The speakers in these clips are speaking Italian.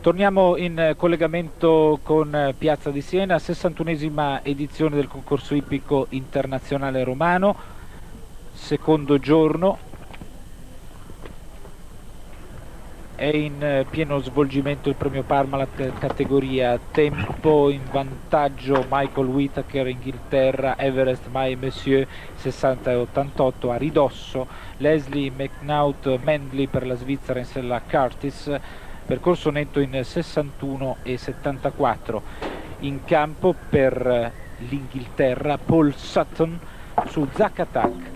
Torniamo in collegamento con Piazza di Siena, 61esima edizione del concorso ippico internazionale romano, secondo giorno. È in pieno svolgimento il premio Parmalat categoria tempo, in vantaggio Michael Whittaker Inghilterra, Everest Mai Monsieur 60 e 88, a ridosso Leslie McNaught Mendley per la Svizzera in sella Curtis, percorso netto in 61 e 74. In campo per l'Inghilterra Paul Sutton su Zack Attack.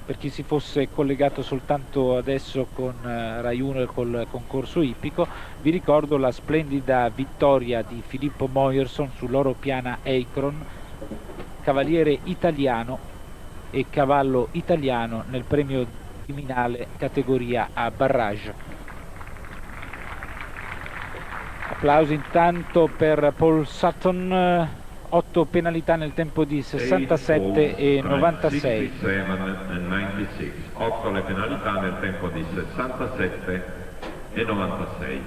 Per chi si fosse collegato soltanto adesso con Rai 1 e col concorso ippico, vi ricordo la splendida vittoria di Filippo Moyerson sull'oro piana Akron, cavaliere italiano e cavallo italiano nel premio criminale categoria a barrage. Applausi intanto per Paul Sutton, 8 penalità nel tempo di 67 e 96. 8 le penalità nel tempo di 67 e 96.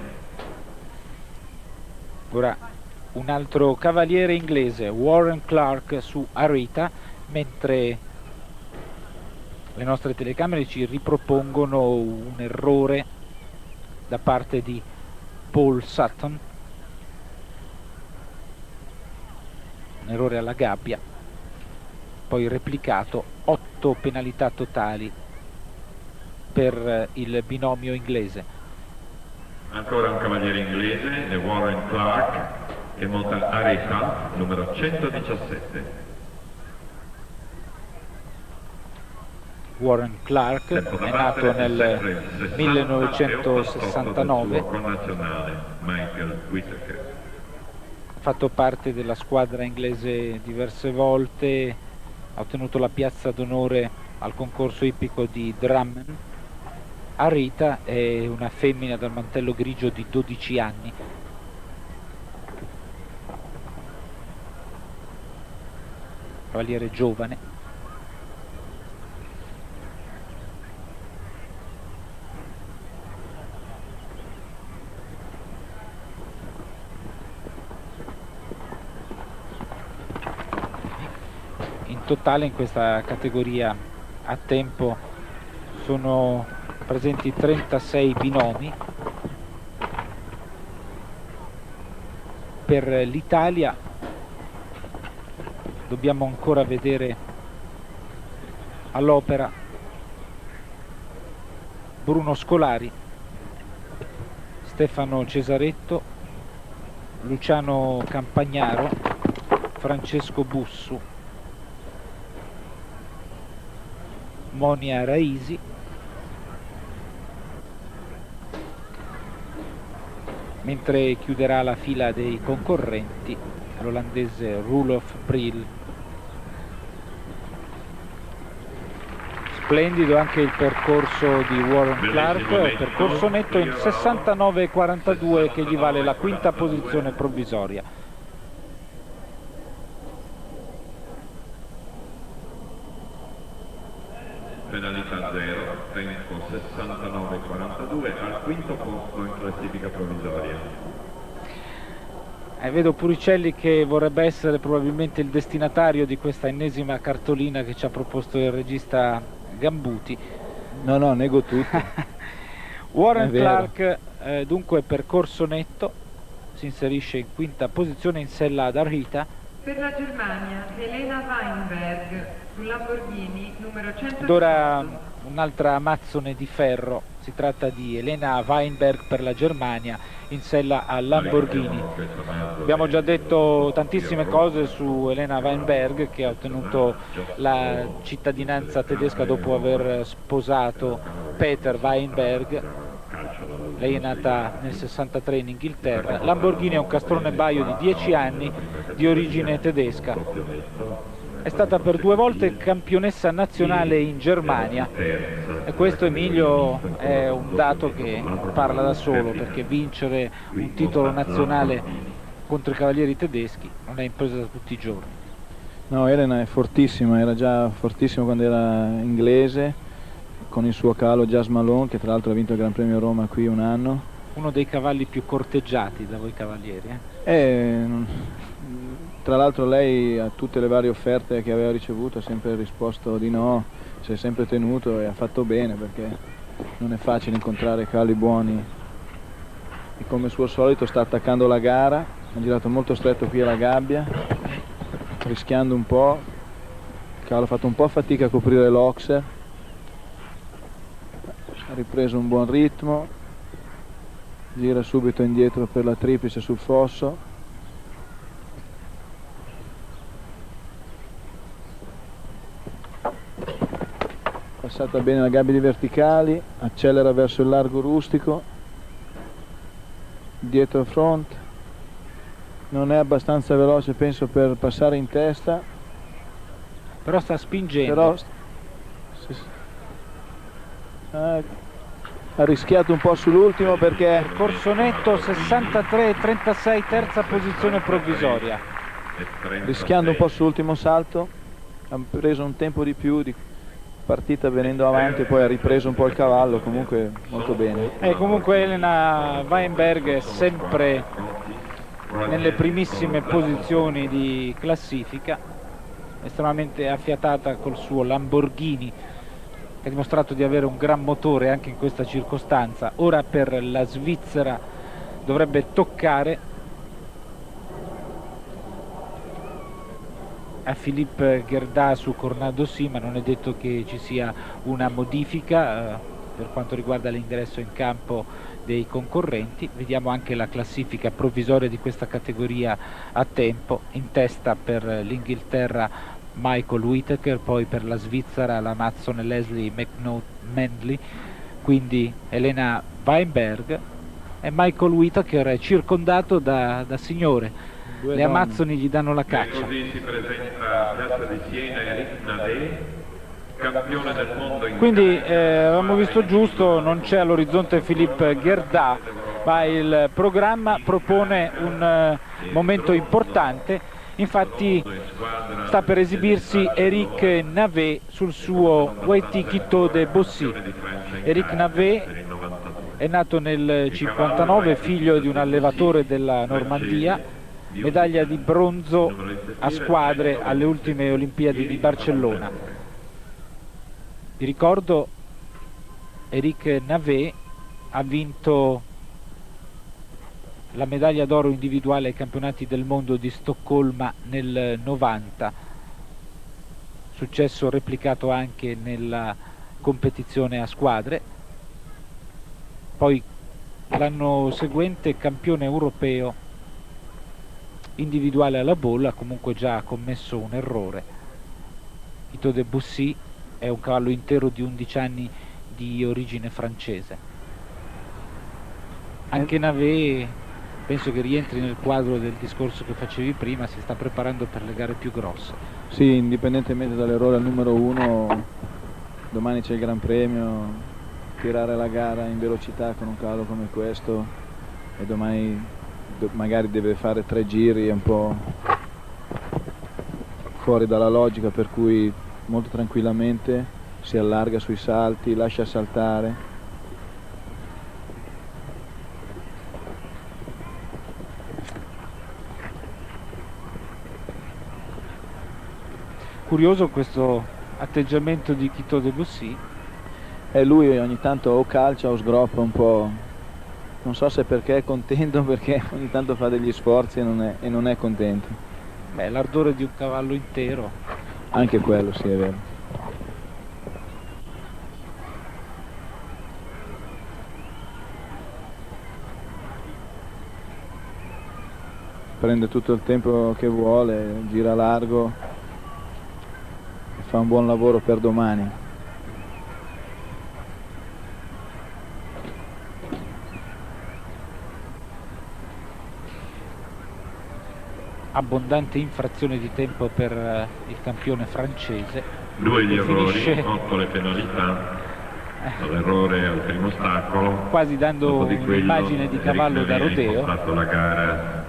Ora un altro cavaliere inglese, Warren Clark su Arita, mentre le nostre telecamere ci ripropongono un errore da parte di Paul Sutton, un errore alla gabbia, poi replicato, 8 penalità totali per il binomio inglese. Ancora un cavaliere inglese, Warren Clark, che monta Areta, numero 117. Warren Clark è nato nel 1969, ha fatto parte della squadra inglese diverse volte, ha ottenuto la piazza d'onore al concorso ippico di Drammen. Arita è una femmina dal mantello grigio di 12 anni. Cavaliere giovane. In totale in questa categoria a tempo sono presenti 36 binomi. Per l'Italia dobbiamo ancora vedere all'opera Bruno Scolari, Stefano Cesaretto, Luciano Campagnaro, Francesco Bussu, Monia Raisi, mentre chiuderà la fila dei concorrenti l'olandese Roelof Brill. Splendido anche il percorso di Warren Clark, percorso netto in 69,42 che gli vale la quinta posizione provvisoria. Penalità 0, tempo 69,42 al quinto posto in classifica provvisoria. Vedo Puricelli che vorrebbe essere probabilmente il destinatario di questa ennesima cartolina che ci ha proposto il regista Gambuti. No, nego tutto. Warren Clark, dunque percorso netto, si inserisce in quinta posizione in sella ad Arita. Per la Germania, Elena Weinberg, su Lamborghini numero 118. Ed ora un'altra amazzone di ferro, si tratta di Elena Weinberg per la Germania in sella a Lamborghini. Abbiamo già detto tantissime cose su Elena Weinberg, che ha ottenuto la cittadinanza tedesca dopo aver sposato Peter Weinberg. Lei è nata nel 63 in Inghilterra. Lamborghini è un castrone baio di 10 anni di origine tedesca. È stata per 2 volte campionessa nazionale in Germania e questo, Emilio, è un dato che parla da solo, perché vincere un titolo nazionale contro i cavalieri tedeschi non è impresa da tutti i giorni. No, Elena è fortissima, era già fortissima quando era inglese con il suo cavallo Jazz Malone, che tra l'altro ha vinto il Gran Premio Roma qui un anno, uno dei cavalli più corteggiati da voi cavalieri, eh? Tra l'altro lei a tutte le varie offerte che aveva ricevuto ha sempre risposto di no, si è sempre tenuto e ha fatto bene, perché non è facile incontrare cavalli buoni, e come suo solito sta attaccando la gara, ha girato molto stretto qui alla gabbia, rischiando un po', il cavallo ha fatto un po' fatica a coprire l'oxer, ha ripreso un buon ritmo, gira subito indietro per la triplice sul fosso. Passata bene la gabbia di verticali, accelera verso il largo rustico, dietro front, non è abbastanza veloce penso per passare in testa, Però sta spingendo. però ha rischiato un po' sull'ultimo perché Corso netto 63,36, terza posizione provvisoria. rischiando un po' sull'ultimo salto ha preso un tempo di più di partita venendo avanti, poi ha ripreso un po' il cavallo, comunque molto bene. E comunque Elena Weinberg è sempre nelle primissime posizioni di classifica, estremamente affiatata col suo Lamborghini, che ha dimostrato di avere un gran motore anche in questa circostanza. Ora per la Svizzera dovrebbe toccare a Philippe Gerda su Cornado sì, ma non è detto che ci sia una modifica per quanto riguarda l'ingresso in campo dei concorrenti. Vediamo anche la classifica provvisoria di questa categoria a tempo. In testa per l'Inghilterra Michael Whittaker, poi per la Svizzera la Mazzone Leslie McNaught-Mandley, quindi Elena Weinberg, e Michael Whittaker è circondato da signore. Due Le donne. Amazzoni gli danno la caccia. Così si presenta a Piazza di Siena Eric Nadet, campione del mondo in Quindi avevamo visto giusto, non c'è all'orizzonte Philippe Gerda, ma il programma propone un momento importante. Infatti sta per esibirsi Eric Navet sul suo Waiti Quito de Bossy. Eric Navet è nato nel 59, figlio di un allevatore della Normandia, medaglia di bronzo a squadre alle ultime Olimpiadi di Barcellona. Vi ricordo, Eric Navet ha vinto la medaglia d'oro individuale ai campionati del mondo di Stoccolma nel 90, successo replicato anche nella competizione a squadre. Poi l'anno seguente campione europeo individuale alla bolla, comunque già ha commesso un errore. Quito de Bossy è un cavallo intero di 11 anni di origine francese. Anche Navet penso che rientri nel quadro del discorso che facevi prima, si sta preparando per le gare più grosse. Sì, indipendentemente dall'errore al numero 1, domani c'è il Gran Premio, tirare la gara in velocità con un cavallo come questo e domani magari deve fare 3 giri, è un po' fuori dalla logica, per cui molto tranquillamente si allarga sui salti, lascia saltare. Curioso questo atteggiamento di Quito de Bossy. E lui ogni tanto o calcia o sgroppa un po', non so se perché è contento, perché ogni tanto fa degli sforzi e non è contento. Beh, l'ardore di un cavallo intero. Anche quello, sì, è vero. Prende tutto il tempo che vuole, gira largo e fa un buon lavoro per domani. abbondante infrazione di tempo per il campione francese. 2 gli errori, Finisce 8 le penalità, l'errore al primo ostacolo, quasi dando dopo di quello un'immagine di cavallo da Eric Navet ha rodeo. impostato la gara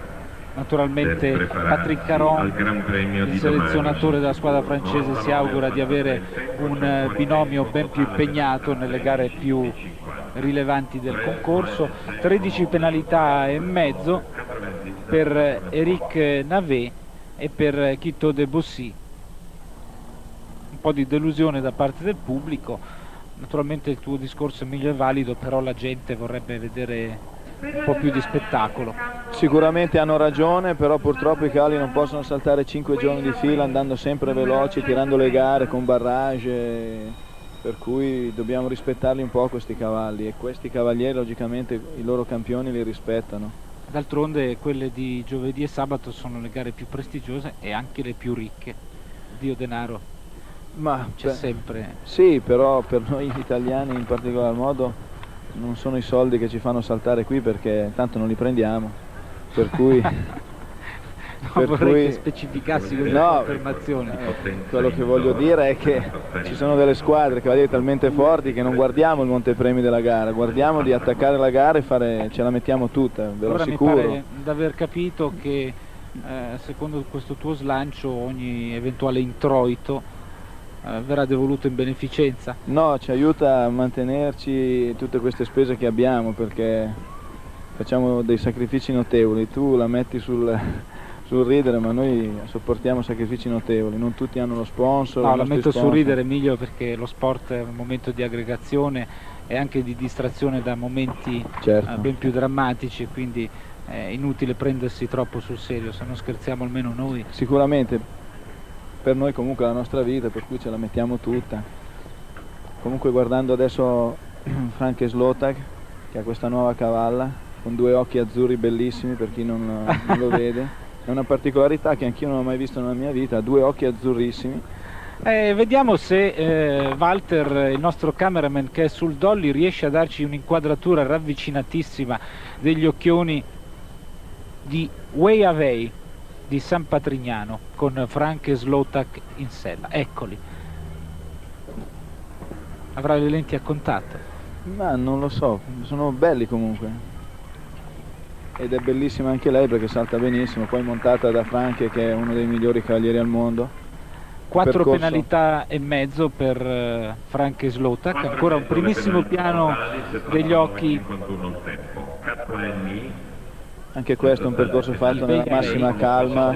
Naturalmente per prepararsi Patrick Caron, al Gran Premio il di selezionatore domani. della squadra francese, si augura di avere un binomio ben più impegnato nelle gare più rilevanti del concorso, 13 penalità e mezzo per Eric Navet e per Quito de Bossy. Un po' di delusione da parte del pubblico. Naturalmente il tuo discorso Emilio è valido, però la gente vorrebbe vedere un po' più di spettacolo. Sicuramente hanno ragione, però purtroppo i cavalli non possono saltare 5 giorni di fila andando sempre veloci, tirando le gare con barrage, per cui dobbiamo rispettarli un po' questi cavalli, e questi cavalieri logicamente i loro campioni li rispettano. D'altronde quelle di giovedì e sabato sono le gare più prestigiose e anche le più ricche. Dio denaro Ma c'è sempre. Sì, però per noi italiani in particolar modo non sono i soldi che ci fanno saltare qui, perché tanto non li prendiamo, per cui Non vorrei che specificassi questa affermazione. Quello che voglio dire è che ci sono delle squadre, cavalieri talmente forti, che non guardiamo il montepremi della gara, guardiamo di attaccare la gara e ce la mettiamo tutta, ve lo Ora assicuro. mi pare di aver capito che secondo questo tuo slancio ogni eventuale introito verrà devoluto in beneficenza. No, ci aiuta a mantenerci tutte queste spese che abbiamo, perché facciamo dei sacrifici notevoli. Tu la metti sul ridere, ma noi sopportiamo sacrifici notevoli. Non tutti hanno lo sponsor. No, la metto sul ridere, Emilio, perché lo sport è un momento di aggregazione e anche di distrazione da momenti ben più drammatici, quindi è inutile prendersi troppo sul serio, se non scherziamo almeno noi. Sicuramente per noi comunque è la nostra vita, per cui ce la mettiamo tutta. Comunque guardando adesso Frank Slotak, che ha questa nuova cavalla con 2 occhi azzurri bellissimi, per chi non lo vede, è una particolarità che anch'io non ho mai visto nella mia vita, ha 2 occhi azzurrissimi. Vediamo se Walter, il nostro cameraman che è sul dolly, riesce a darci un'inquadratura ravvicinatissima degli occhioni di Way Away di San Patrignano con Frank Slotak in sella. Eccoli. Avrà le lenti a contatto? Ma non lo so, sono belli comunque. Ed è bellissima anche lei perché salta benissimo, poi montata da Frank, che è uno dei migliori cavalieri al mondo. 4 penalità e mezzo per Frank Slotak, ancora un primissimo piano degli occhi. Anche questo è un percorso fatto nella massima calma,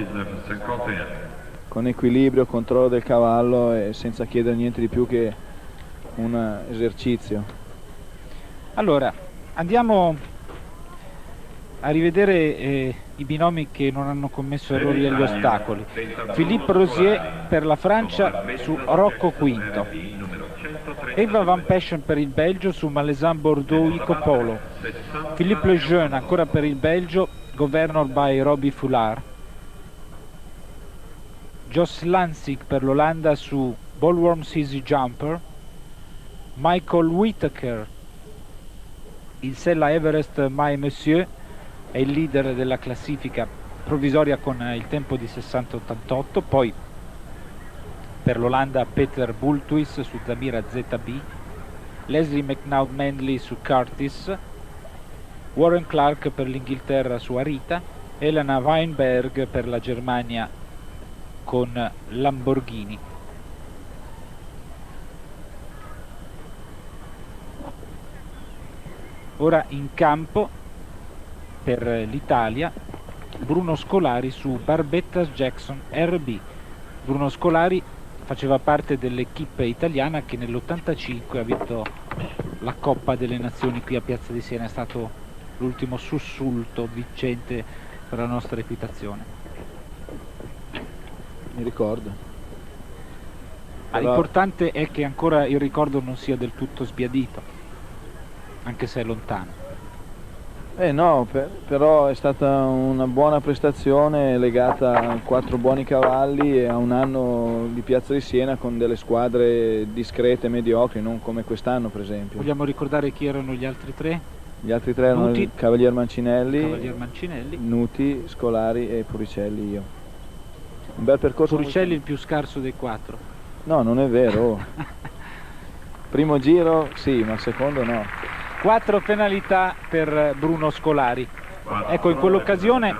con equilibrio, controllo del cavallo e senza chiedere niente di più che un esercizio. Allora, andiamo a rivedere i binomi che non hanno commesso errori agli ostacoli. Philippe Rosier per la Francia su Rocco Quinto, Eva Van Passion per il Belgio su Malaisan Bordeaux Ico Polo, Philippe Lejeune ancora per il Belgio, Governor by Robbie Foulard, Jos Lansing per l'Olanda su Ballworms Easy Jumper, Michael Whittaker in sella Everest My Monsieur, è il leader della classifica provvisoria con il tempo di 60-88, poi per l'Olanda Peter Bulthuis su Zamira ZB, Leslie McNaught Manley su Curtis, Warren Clark per l'Inghilterra su Arita, Elena Weinberg per la Germania con Lamborghini. Ora in campo per l'Italia Bruno Scolari su Barbettas Jackson RB. Bruno Scolari faceva parte dell'equipe italiana che nell'85 ha vinto la Coppa delle Nazioni qui a Piazza di Siena, è stato l'ultimo sussulto vincente per la nostra equitazione. Mi ricordo. Ma l'importante è che ancora il ricordo non sia del tutto sbiadito, anche se è lontano. No, però è stata una buona prestazione legata a 4 buoni cavalli e a un anno di Piazza di Siena con delle squadre discrete, mediocri, non come quest'anno per esempio. Vogliamo ricordare chi erano gli altri 3? Gli altri 3 erano il Cavalier Mancinelli, Nuti, Scolari e Puricelli, io. Un bel percorso. Puricelli il più scarso dei 4. No, non è vero. Primo giro sì, ma il secondo no. 4 penalità per Bruno Scolari. Ecco, in quell'occasione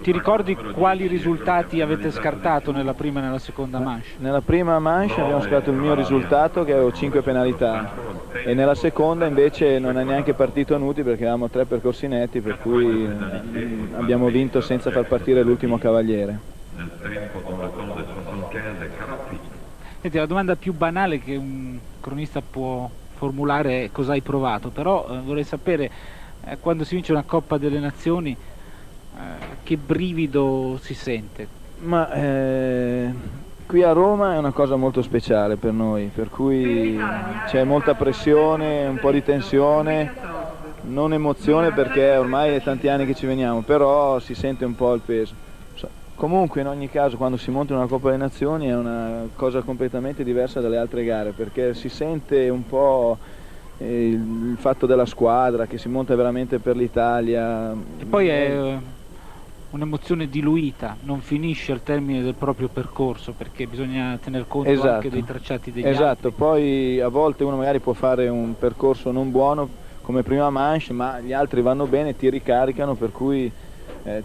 Ti ricordi quali risultati avete scartato nella prima e nella seconda manche? Nella prima manche abbiamo scartato il mio risultato, che avevo 5 penalità, e nella seconda invece non è neanche partito Nuti perché avevamo 3 percorsi netti, per cui abbiamo vinto senza far partire l'ultimo cavaliere. Nel tempo con le tonde 75 Caraffi. Senti, la domanda più banale che un cronista può formulare è cosa hai provato, però vorrei sapere quando si vince una Coppa delle Nazioni che brivido si sente? Ma qui a Roma è una cosa molto speciale per noi, per cui c'è molta pressione, un po' di tensione, non emozione perché ormai è tanti anni che ci veniamo, però si sente un po' il peso. Comunque in ogni caso quando si monta una Coppa delle Nazioni è una cosa completamente diversa dalle altre gare, perché si sente un po' il fatto della squadra che si monta veramente per l'Italia. E poi è un'emozione diluita, non finisce al termine del proprio percorso perché bisogna tener conto anche dei tracciati degli altri. Esatto, poi a volte uno magari può fare un percorso non buono come prima manche, ma gli altri vanno bene, ti ricaricano, per cui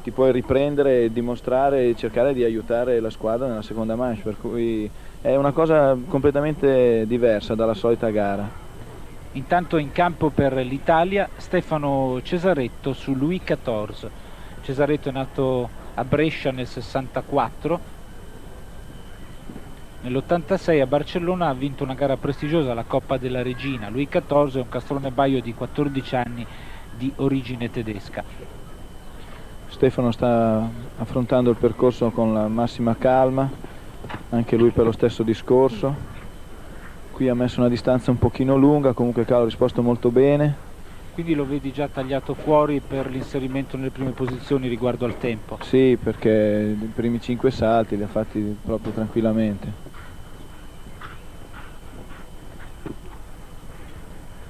ti puoi riprendere, dimostrare e cercare di aiutare la squadra nella seconda manche, per cui è una cosa completamente diversa dalla solita gara. Intanto in campo per l'Italia Stefano Cesaretto su Louis XIV. Cesaretto è nato a Brescia nel 64, nell'86 a Barcellona ha vinto una gara prestigiosa, la Coppa della Regina. Louis XIV è un castrone baio di 14 anni di origine tedesca. Stefano sta affrontando il percorso con la massima calma, anche lui per lo stesso discorso. Qui ha messo una distanza un pochino lunga, comunque Carlo ha risposto molto bene. Quindi lo vedi già tagliato fuori per l'inserimento nelle prime posizioni riguardo al tempo? Sì, perché i primi 5 salti li ha fatti proprio tranquillamente.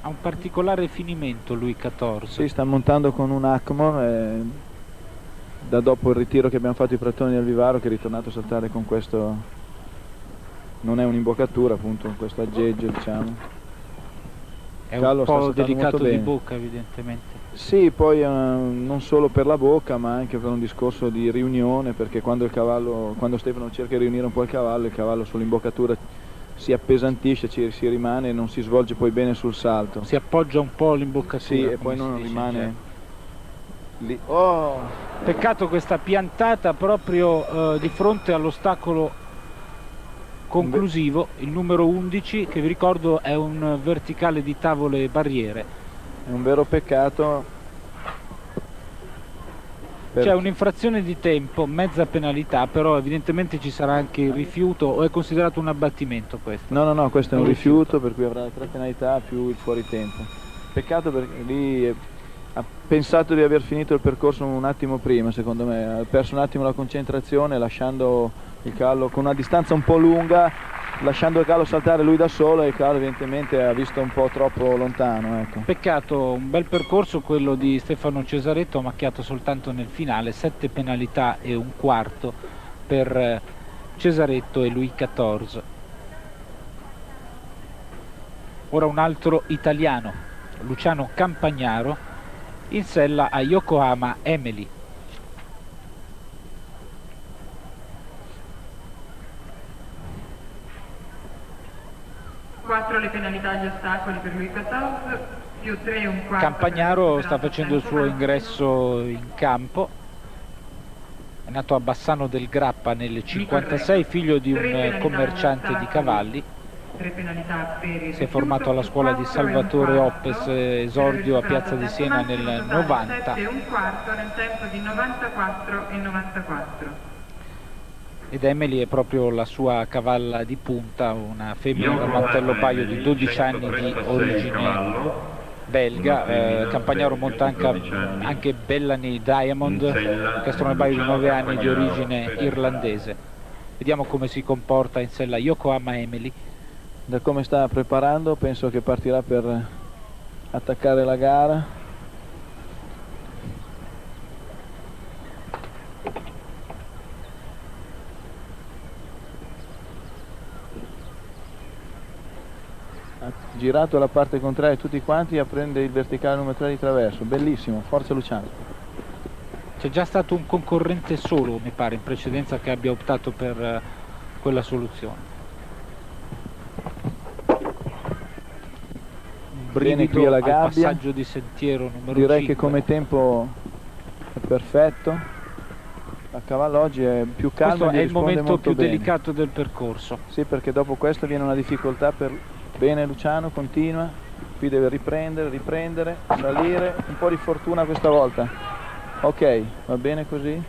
Ha un particolare finimento Louis XIV. Sì, sta montando con un Acmon da dopo il ritiro che abbiamo fatto i Pratoni al Vivaro, che è ritornato a saltare con questo, non è un'imboccatura appunto, questo aggeggio diciamo. È Carlo un po' sta delicato di bene. bocca evidentemente. Sì, poi non solo per la bocca ma anche per un discorso di riunione, perché quando Stefano cerca di riunire un po' il cavallo sull'imboccatura si appesantisce, si rimane e non si svolge poi bene sul salto. Si appoggia un po' l'imboccatura. Sì, e poi non rimane lì. Oh! Peccato questa piantata proprio di fronte all'ostacolo conclusivo, il numero 11, che vi ricordo è un verticale di tavole e barriere. È un vero peccato. C'è un'infrazione di tempo, mezza penalità, però evidentemente ci sarà anche il rifiuto, o è considerato un abbattimento questo? No, questo è un rifiuto, per cui avrà 3 penalità più il fuori tempo. Peccato perché lì ha pensato di aver finito il percorso un attimo prima, secondo me, ha perso un attimo la concentrazione lasciando il cavallo con una distanza un po' lunga, lasciando il cavallo saltare lui da solo, e il cavallo evidentemente ha visto un po' troppo lontano. Ecco. Peccato, un bel percorso quello di Stefano Cesaretto, macchiato soltanto nel finale, 7 penalità e un quarto per Cesaretto e Louis XIV. Ora un altro italiano, Luciano Campagnaro, in sella a Yokohama Emily. Quattro le penalità agli ostacoli per Louis XIV, più 3 un quarto. Campagnaro sta facendo il suo ingresso in campo, è nato a Bassano del Grappa nel 56, figlio di un commerciante di cavalli. Si è formato alla scuola di Salvatore Oppes, esordio a Piazza di Siena nel 90. Un quarto nel tempo di 94 e 94. Ed Emily è proprio la sua cavalla di punta, una femmina dal mantello paio di 12 anni di origine belga. Campagnaro monta anche Bellany Diamond, castrone paio di 9 anni di origine irlandese. Vediamo come si comporta in sella Yokohama Emily. Da come sta preparando penso che partirà per attaccare la gara. Ha girato la parte contraria tutti quanti a prendere il verticale numero 3 di traverso, bellissimo, forza Luciano. C'è già stato un concorrente solo, mi pare, in precedenza che abbia optato per quella soluzione. Un Bene qui brivido alla al gabbia. passaggio di sentiero numero Direi 5. che come tempo è perfetto. A cavallo oggi è più calmo Questo e gli è il risponde momento molto più bene. delicato del percorso. Sì, perché dopo questo viene una difficoltà per... Bene Luciano, continua. Qui deve riprendere, salire. Un po' di fortuna questa volta. Ok, va bene così.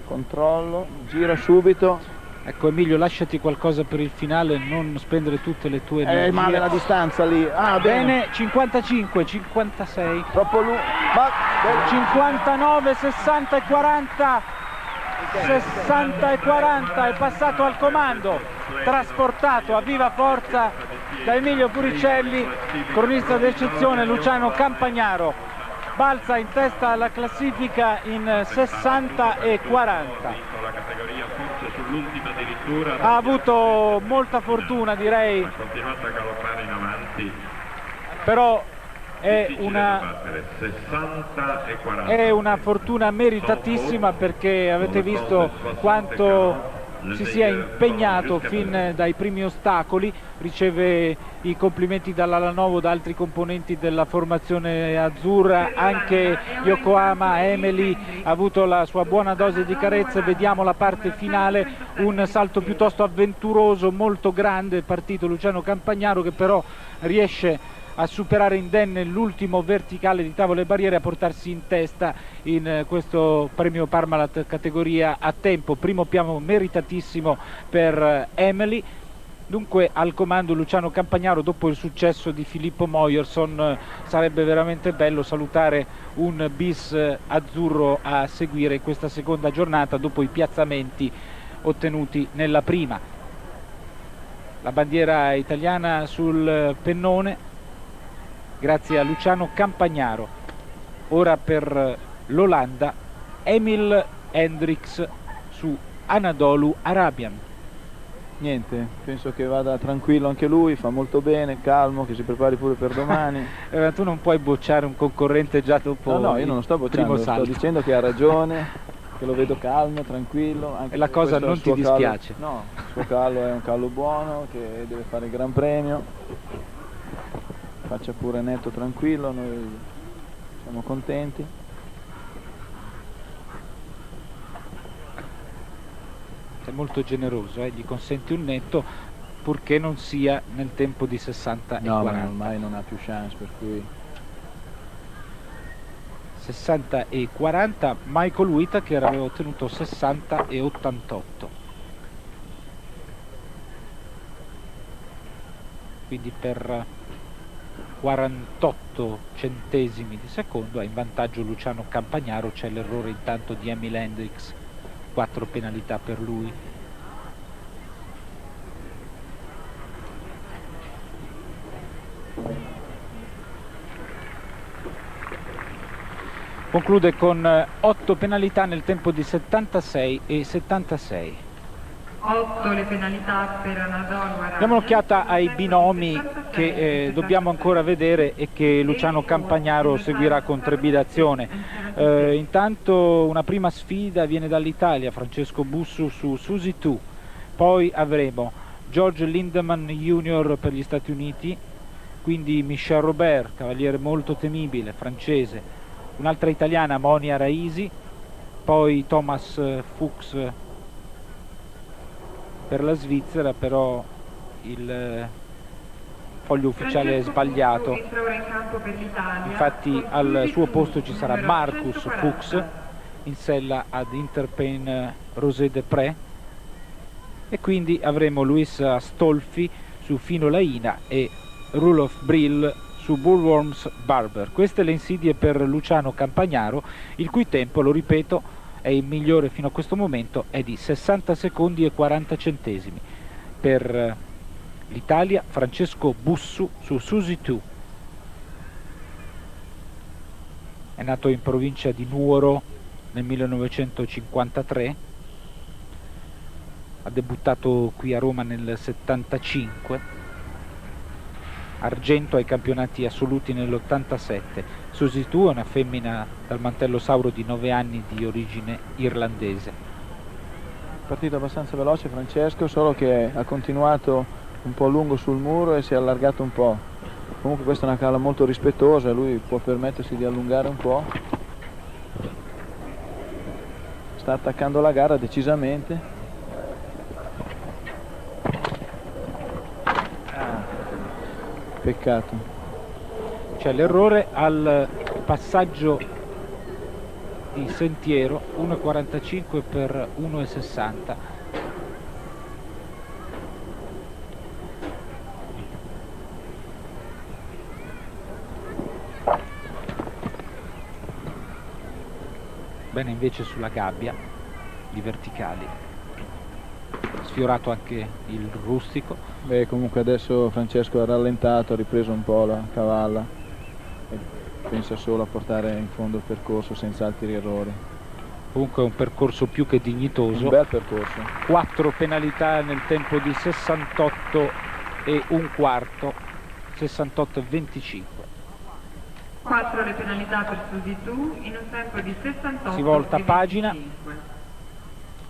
Controllo, gira subito. Ecco Emilio, lasciati qualcosa per il finale, non spendere tutte le tue energie. È male la distanza lì. Ah, bene. Bene, 55, 56, Troppo lungo. Ma... 59, 60 e 40. 60 e 40, è passato al comando, trasportato a viva forza da Emilio Furicelli, cronista d'eccezione Luciano Campagnaro. Balza in testa alla classifica in 60 e 40. La categoria forse sull'ultima addirittura. Ha avuto molta fortuna, direi, Ha continuato a galoppare in avanti. però è Difficile una... da battere. 60 e 40. È una fortuna meritatissima, perché avete visto quanto si sia impegnato fin dai primi ostacoli, riceve i complimenti dall'Alanovo, da altri componenti della formazione azzurra, anche Yokohama, Emily ha avuto la sua buona dose di carezze. Vediamo la parte finale, un salto piuttosto avventuroso, molto grande, partito Luciano Campagnaro, che però riesce a superare indenne l'ultimo verticale di tavole e barriere, a portarsi in testa in questo premio Parmalat categoria a tempo. Primo piano meritatissimo per Emily. Dunque al comando Luciano Campagnaro. Dopo il successo di Filippo Moyerson sarebbe veramente bello salutare un bis azzurro a seguire questa seconda giornata, dopo i piazzamenti ottenuti nella prima. La bandiera italiana sul pennone grazie a Luciano Campagnaro. Ora per l'Olanda Emil Hendricks su Anadolu Arabian. Niente, penso che vada tranquillo anche lui, fa molto bene, calmo, che si prepari pure per domani. Tu non puoi bocciare un concorrente già dopo No, io non lo sto bocciando, sto salto. dicendo che ha ragione, che lo vedo calmo, tranquillo. Anche E la cosa questo è non il suo ti callo. dispiace? No, il suo callo è un callo buono, che deve fare il Gran Premio. Faccia pure netto, tranquillo, noi siamo contenti. È molto generoso, gli consente un netto, purché non sia nel tempo di 60 e No, 40. ma ormai non ha più chance, per cui... 60 e 40, Michael Whittaker che aveva ottenuto 60 e 88. Quindi per 48 centesimi di secondo è in vantaggio Luciano Campagnaro. C'è l'errore intanto di Emil Hendricks, 4 penalità per lui. Conclude con 8 penalità nel tempo di 76 e 76. 8 le penalità per Anadolu Arabian. Diamo un'occhiata ai binomi che dobbiamo ancora vedere e che Luciano Campagnaro seguirà con trepidazione. Intanto una prima sfida viene dall'Italia, Francesco Bussu su Suzy 2, poi avremo George Lindemann Jr. per gli Stati Uniti, quindi Michel Robert, cavaliere molto temibile, francese, un'altra italiana Monia Raisi, poi Thomas Fuchs per la Svizzera, però il foglio ufficiale è sbagliato, infatti al suo posto ci sarà Marcus Fuchs in sella ad Interpain Rosé de Pré, e quindi avremo Luis Astolfi su Fino Laina e Rulof Brill su Bullworms Barber. Queste le insidie per Luciano Campagnaro, il cui tempo, lo ripeto, è il migliore fino a questo momento, è di 60 secondi e 40 centesimi. Per l'Italia Francesco Bussu su Suzy 2. È nato in provincia di Nuoro nel 1953, ha debuttato qui a Roma nel 75, argento ai campionati assoluti nell'87. Suzy Tu è una femmina dal mantello sauro di 9 anni di origine irlandese. Partito abbastanza veloce Francesco, solo che ha continuato un po' lungo sul muro e si è allargato un po'. Comunque questa è una cavalla molto rispettosa, lui può permettersi di allungare un po'. Sta attaccando la gara decisamente. Peccato. C'è l'errore al passaggio di sentiero, 1,45 per 1,60. Bene invece sulla gabbia di verticali, sfiorato anche il rustico. Beh, comunque adesso Francesco ha rallentato, ha ripreso un po' la cavalla e pensa solo a portare in fondo il percorso senza altri errori. Comunque è un percorso più che dignitoso. Un bel percorso. 4 penalità nel tempo di 68 e un quarto, 68 e 25. 4 le penalità per Suzy Tu in un tempo di 68 Si volta e pagina. 25.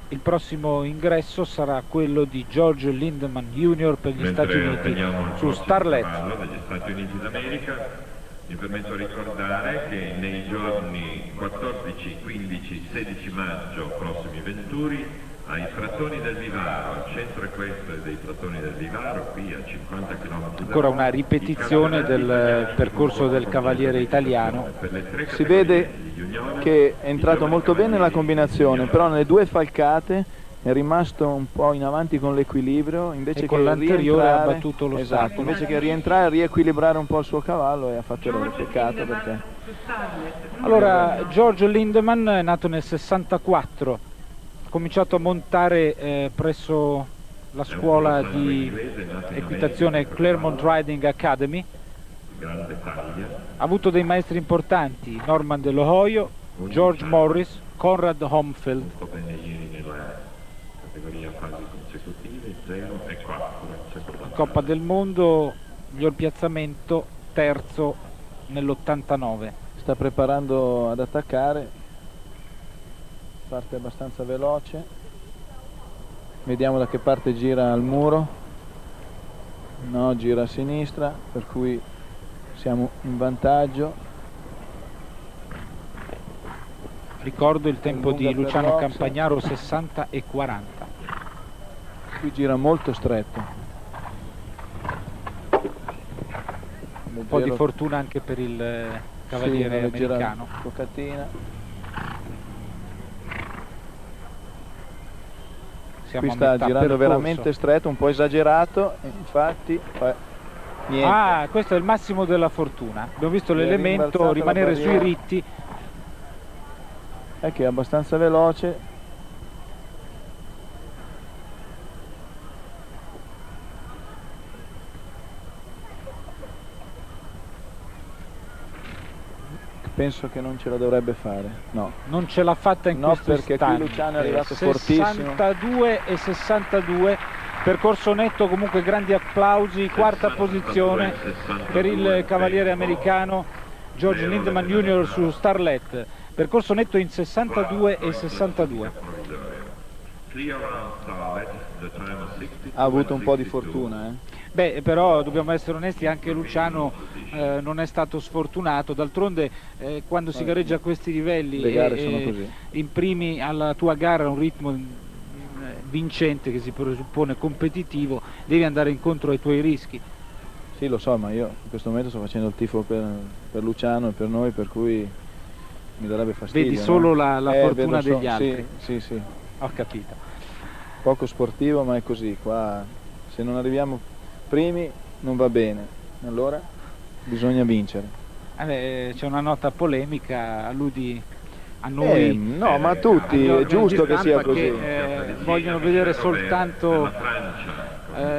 Il prossimo ingresso sarà quello di George Lindemann Jr. per gli Stati Mentre Uniti otteniamo il su prossimo Starlet. cavallo degli Stati Uniti d'America, mi permetto di ricordare che nei giorni 14, 15, 16 maggio prossimi venturi ai Frattoni del Vivaro, al centro equestre dei Frattoni del Vivaro, qui a 50 km Ancora una ripetizione del percorso del cavaliere italiano. Si vede che è entrato molto bene la combinazione, però nelle due falcate è rimasto un po' in avanti con l'equilibrio, invece E con che l'anteriore ha rientrare, battuto lo esatto, stacco. invece che rientrare e riequilibrare un po' il suo cavallo e ha fatto errore, peccato perché Su Starlet. Allora, George Lindemann è nato nel 64, ha cominciato a montare presso la scuola di equitazione Claremont Riding Academy. grande taglia, Ha avuto dei maestri importanti, Norman dell'Ohio, George Morris, Conrad Homfield. molto bene ieri nella categoria fasi consecutive, 0 e 4. Coppa del Mondo, miglior piazzamento, terzo nell'89. sta preparando ad attaccare, parte abbastanza veloce, vediamo da che parte gira al muro, no, gira a sinistra, per cui siamo in vantaggio. Ricordo il tempo di Lunga per Luciano box. Campagnaro, 60 e 40. Qui gira molto stretto. Un po' di fortuna anche per il cavaliere americano. Toccatina. Siamo Qui a sta metà girando percorso. veramente stretto, un po' esagerato, infatti niente. Ah, questo è il massimo della fortuna. Abbiamo visto È l'elemento rimbalzata rimanere la sui barriera. ritti. È che è abbastanza veloce. Penso che non ce la dovrebbe fare, no. Non ce l'ha fatta in No, questo perché qui istante. Luciano è arrivato fortissimo. 62 e 62. Percorso netto, comunque grandi applausi. Quarta posizione per il cavaliere americano George Lindemann Jr. su Starlet. Percorso netto in 62 e 62. Ha avuto un po' di fortuna, Beh, però dobbiamo essere onesti, anche Luciano non è stato sfortunato. D'altronde quando si gareggia a questi livelli Le gare sono così. imprimi alla tua gara un ritmo vincente che si presuppone competitivo, devi andare incontro ai tuoi rischi. Sì, lo so, ma io in questo momento sto facendo il tifo per Luciano e per noi, per cui mi darebbe fastidio. Vedi solo no? la fortuna vedo degli altri. Sì, sì, sì. Ho capito. Poco sportivo, ma è così. Qua se non arriviamo primi non va bene. Allora bisogna vincere. C'è una nota polemica, alludi a noi. No, ma a tutti, agli è organi giusto di che sia stampa così. che, vogliono vedere soltanto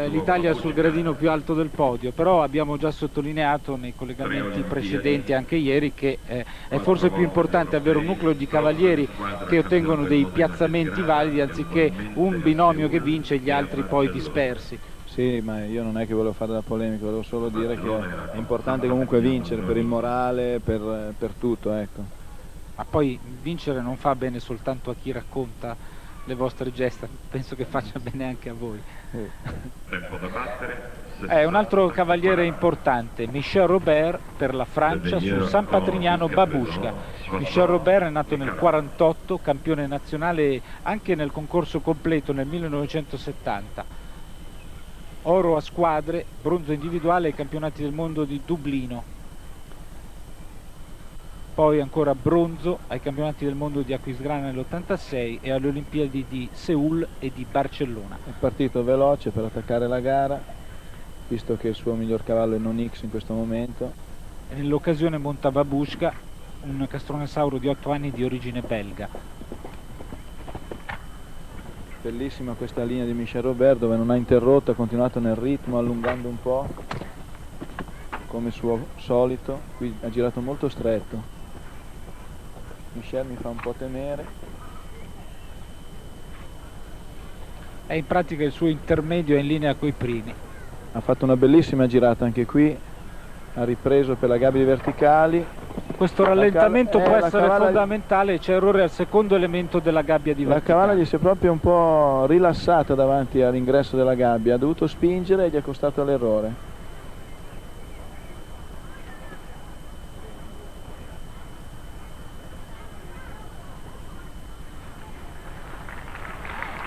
l'Italia sul gradino più alto del podio, però abbiamo già sottolineato nei collegamenti precedenti, anche ieri, che è forse più importante avere un nucleo di cavalieri che ottengono dei piazzamenti validi anziché un binomio che vince e gli altri poi dispersi. Sì, ma io non è che volevo fare la polemica, volevo solo dire che è importante comunque vincere per il morale, per tutto, ecco. Ma poi vincere non fa bene soltanto a chi racconta le vostre gesta, penso che faccia bene anche a voi. Tempo da battere. Un altro cavaliere importante, Michel Robert per la Francia su San Patrignano Babushka. Michel Robert è nato nel 48, campione nazionale anche nel concorso completo nel 1970. Oro a squadre, bronzo individuale ai campionati del mondo di Dublino. Poi ancora bronzo ai campionati del mondo di Aquisgrana nell'86 e alle Olimpiadi di Seul e di Barcellona. È partito veloce per attaccare la gara, visto che il suo miglior cavallo è Non X in questo momento. E nell'occasione monta Babushka, un castrone sauro di 8 anni di origine belga. Bellissima questa linea di Michel Robert, dove non ha interrotto, ha continuato nel ritmo, allungando un po', come suo solito. Qui ha girato molto stretto. Michel mi fa un po' temere. È in pratica il suo intermedio, è in linea coi primi. Ha fatto una bellissima girata anche qui, ha ripreso per la gabbia verticali. Questo rallentamento può essere cavalla... fondamentale, c'è errore al secondo elemento della gabbia di verticali. La cavalla gli si è proprio un po' rilassata davanti all'ingresso della gabbia, ha dovuto spingere e gli è costato l'errore.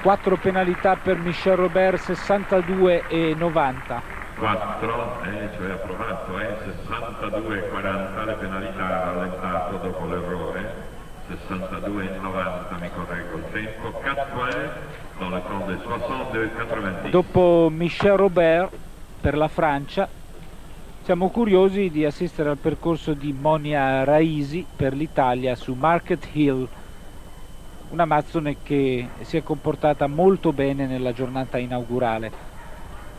Quattro penalità per Michel Robert, 62 e 90. 4, cioè approvato, 62,40 le penalità, rallentato dopo l'errore, 62,90 mi correggo il tempo, 4 dans le temps de 62,90. Dopo Michel Robert per la Francia siamo curiosi di assistere al percorso di Monia Raisi per l'Italia su Market Hill, una mazzone che si è comportata molto bene nella giornata inaugurale.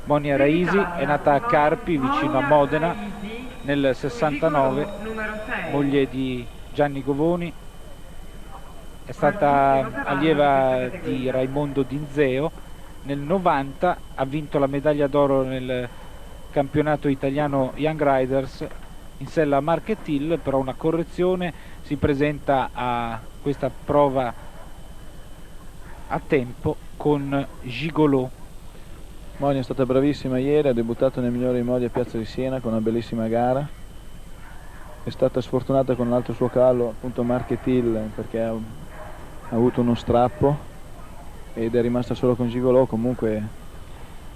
Monia Raisi è nata a Carpi, vicino a Modena, nel 69, moglie di Gianni Govoni, è stata allieva di Raimondo Dinzeo. Nel 90 ha vinto la medaglia d'oro nel campionato italiano Young Riders in sella a Market Hill, però una correzione: si presenta a questa prova a tempo con Gigolò. Monia è stata bravissima ieri, ha debuttato nel migliore dei modi a Piazza di Siena con una bellissima gara. È stata sfortunata con un altro suo cavallo, appunto Market Hill, perché ha avuto uno strappo ed è rimasta solo con Gigolò. Comunque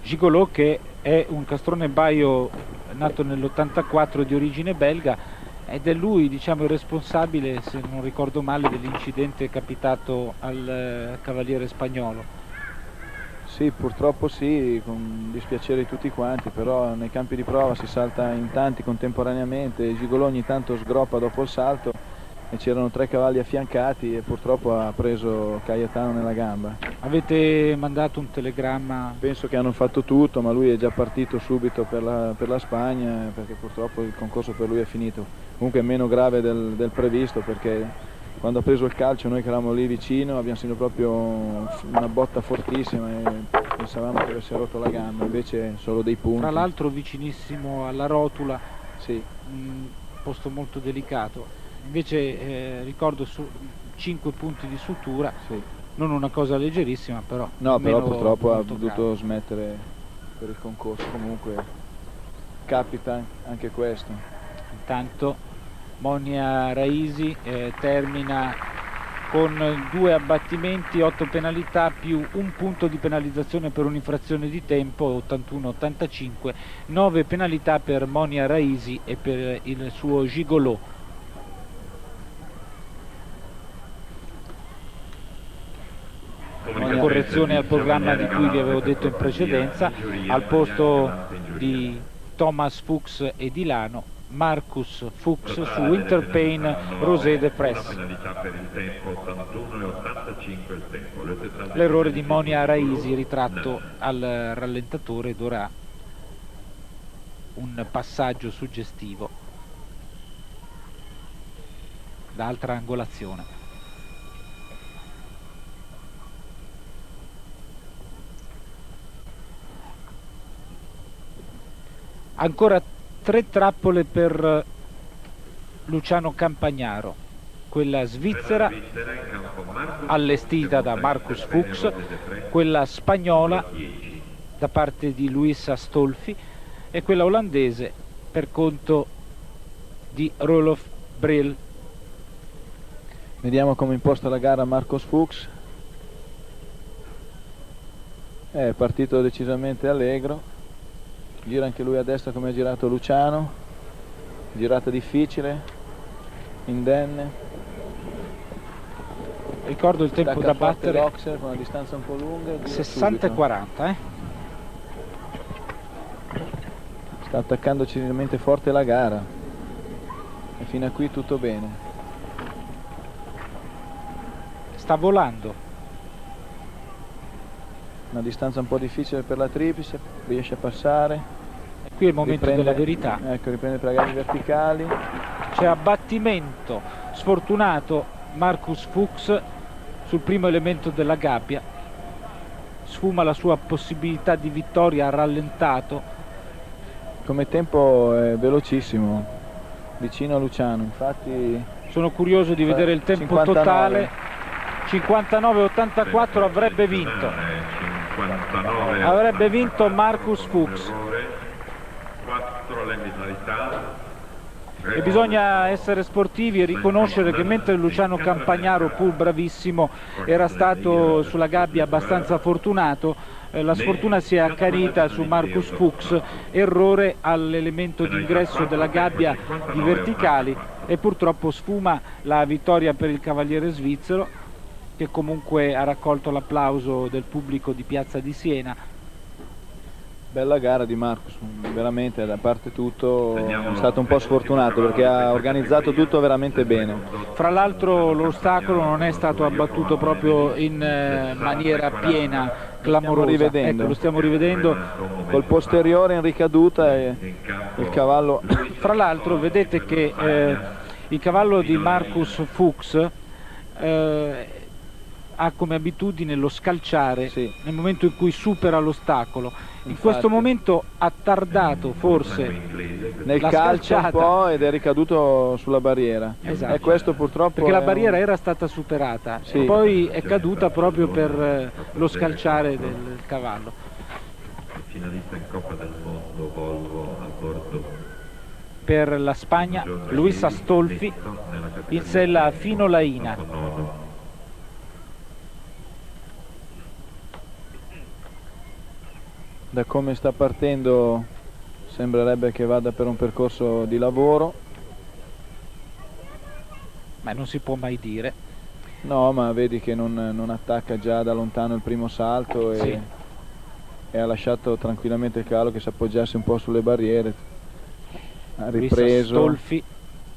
Gigolò, che è un castrone baio nato nell'84 di origine belga, ed è lui, diciamo, il responsabile, se non ricordo male, dell'incidente capitato al cavaliere spagnolo. Sì, purtroppo sì, con dispiacere di tutti quanti, però nei campi di prova si salta in tanti contemporaneamente, Gigolò ogni tanto sgroppa dopo il salto e c'erano 3 cavalli affiancati e purtroppo ha preso Cayetano nella gamba. Avete mandato un telegramma? Penso che hanno fatto tutto, ma lui è già partito subito per la Spagna, perché purtroppo il concorso per lui è finito. Comunque è meno grave del previsto, perché quando ha preso il calcio noi che eravamo lì vicino abbiamo sentito proprio una botta fortissima e pensavamo che avesse rotto la gamba, invece solo dei punti. Tra l'altro vicinissimo alla rotula, sì. Un posto molto delicato. Invece ricordo 5 punti di sutura, sì. Non una cosa leggerissima, però. No, però purtroppo ha dovuto grave. smettere per il concorso, comunque capita anche questo. Intanto Monia Raisi termina con 2 abbattimenti, 8 penalità più un punto di penalizzazione per un'infrazione di tempo, 81-85, 9 penalità per Monia Raisi e per il suo Gigolò. Una correzione al programma di cui vi avevo detto in precedenza: al posto di Thomas Fuchs e di Lano, Marcus Fuchs su Interpain Rosé de Press. L'errore di Monia Raisi ritratto al rallentatore ed ora un passaggio suggestivo da altra angolazione. Ancora 3 trappole per Luciano Campagnaro, quella svizzera allestita da Marcus Fuchs, quella spagnola da parte di Luis Astolfi e quella olandese per conto di Roelof Brill. Vediamo come imposta la gara Marcus Fuchs. È partito decisamente allegro, gira anche lui a destra come ha girato Luciano, girata difficile, indenne. Ricordo il tempo da battere, l'Oxer con una distanza un po' lunga, 60 e 40. Sta attaccando decisamente forte la gara e fino a qui tutto bene. Sta volando. Una distanza un po' difficile per la triplice, riesce a passare. E qui è il momento della verità. Ecco, riprende per le gambe verticali. C'è abbattimento sfortunato Marcus Fuchs sul primo elemento della gabbia. Sfuma la sua possibilità di vittoria, ha rallentato. Come tempo è velocissimo, vicino a Luciano, infatti. Sono curioso di vedere il tempo 59. totale. 59-84 avrebbe vinto. 59. Avrebbe vinto Marcus Fuchs. 4 le modalità. E bisogna essere sportivi e riconoscere che mentre Luciano Campagnaro, pur bravissimo, era stato sulla gabbia abbastanza fortunato, la sfortuna si è accanita su Marcus Fuchs, errore all'elemento d'ingresso della gabbia di verticali e purtroppo sfuma la vittoria per il cavaliere svizzero, che comunque ha raccolto l'applauso del pubblico di Piazza di Siena. Bella gara di Marcus, veramente, da parte tutto è stato un po' sfortunato perché ha organizzato tutto veramente bene. Fra l'altro l'ostacolo non è stato abbattuto proprio in maniera piena, clamorosa. Ecco, lo stiamo rivedendo. Col posteriore in ricaduta e il cavallo. Fra l'altro vedete che il cavallo di Marcus Fuchs ha come abitudine lo scalciare, sì, nel momento in cui supera l'ostacolo. In questo momento ha tardato forse nel calcio un po' ed è ricaduto sulla barriera. Esatto. E questo purtroppo perché la barriera era stata superata, sì, e poi è caduta proprio per lo scalciare del cavallo. Finalista in Coppa del Mondo Volvo a bordo. Per la Spagna Luis Astolfi in sella Fino Laina. Da come sta partendo sembrerebbe che vada per un percorso di lavoro. Ma non si può mai dire. No, ma vedi che non attacca già da lontano il primo salto e, sì, e ha lasciato tranquillamente il cavallo che si appoggiasse un po' sulle barriere. Ha ripreso. Astolfi.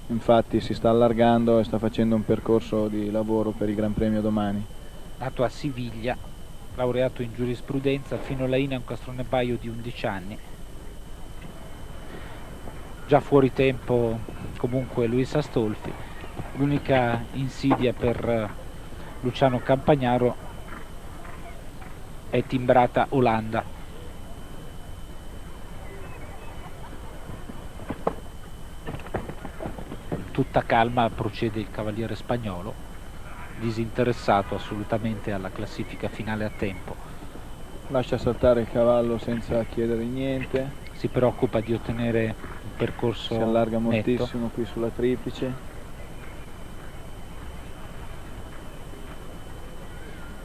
Infatti si sta allargando e sta facendo un percorso di lavoro per il Gran Premio domani. Nato a Siviglia, laureato in giurisprudenza, Fino Laina è un castronebaio di 11 anni. Già fuori tempo comunque Luis Astolfi. L'unica insidia per Luciano Campagnaro è timbrata Olanda. Tutta calma procede il cavaliere spagnolo, disinteressato assolutamente alla classifica finale a tempo. Lascia saltare il cavallo senza chiedere niente. Si preoccupa di ottenere un percorso si allarga netto. Moltissimo qui sulla triplice.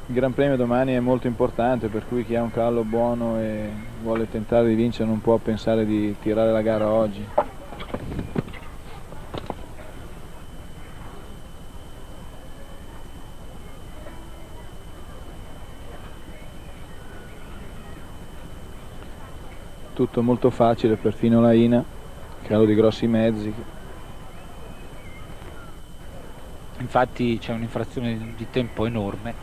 Il Gran Premio domani è molto importante, per cui chi ha un cavallo buono e vuole tentare di vincere non può pensare di tirare la gara oggi. Tutto molto facile per Fino Laina, cavallo di grossi mezzi. Infatti c'è un'infrazione di tempo enorme.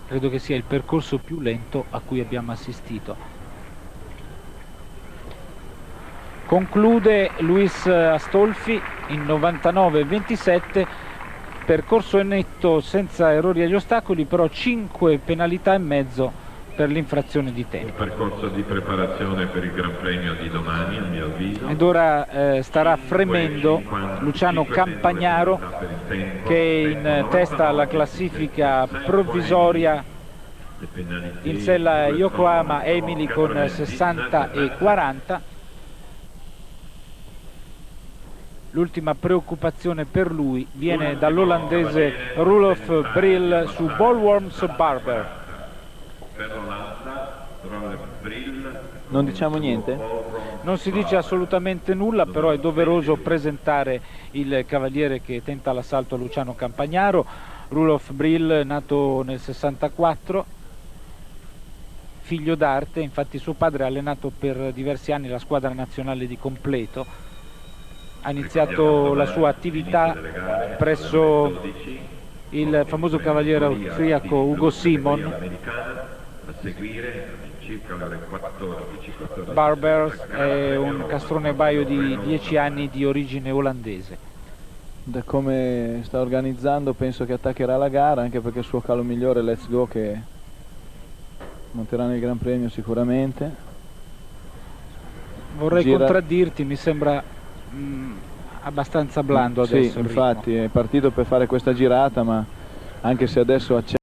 Credo che sia il percorso più lento a cui abbiamo assistito. Conclude Luis Astolfi in 99-27, percorso netto senza errori agli ostacoli, però 5 penalità e mezzo per l'infrazione di Un tempo. percorso di preparazione per il Gran Premio di domani, a mio avviso. Ed ora starà fremendo Luciano Campagnaro, che è in testa alla classifica provvisoria in sella Yokohama Emily con 60 e 40. L'ultima preoccupazione per lui viene dall'olandese Roelof Brill su Ballworms Barber. Per l'Olanda, Roelof Brill. Non diciamo niente? Non si dice assolutamente nulla, però è doveroso presentare il cavaliere che tenta l'assalto a Luciano Campagnaro. Roelof Brill, nato nel 64, figlio d'arte, infatti suo padre ha allenato per diversi anni la squadra nazionale di completo. Ha iniziato la sua attività presso il famoso cavaliere austriaco Ugo Simon. A seguire circa le ore 14. Barber è un castronebaio di 10 anni di origine olandese. Da come sta organizzando penso che attaccherà la gara, anche perché il suo calo migliore Let's Go, che monterà nel Gran Premio sicuramente. Vorrei contraddirti, mi sembra abbastanza blando adesso. Sì, infatti è partito per fare questa girata, ma anche se adesso accende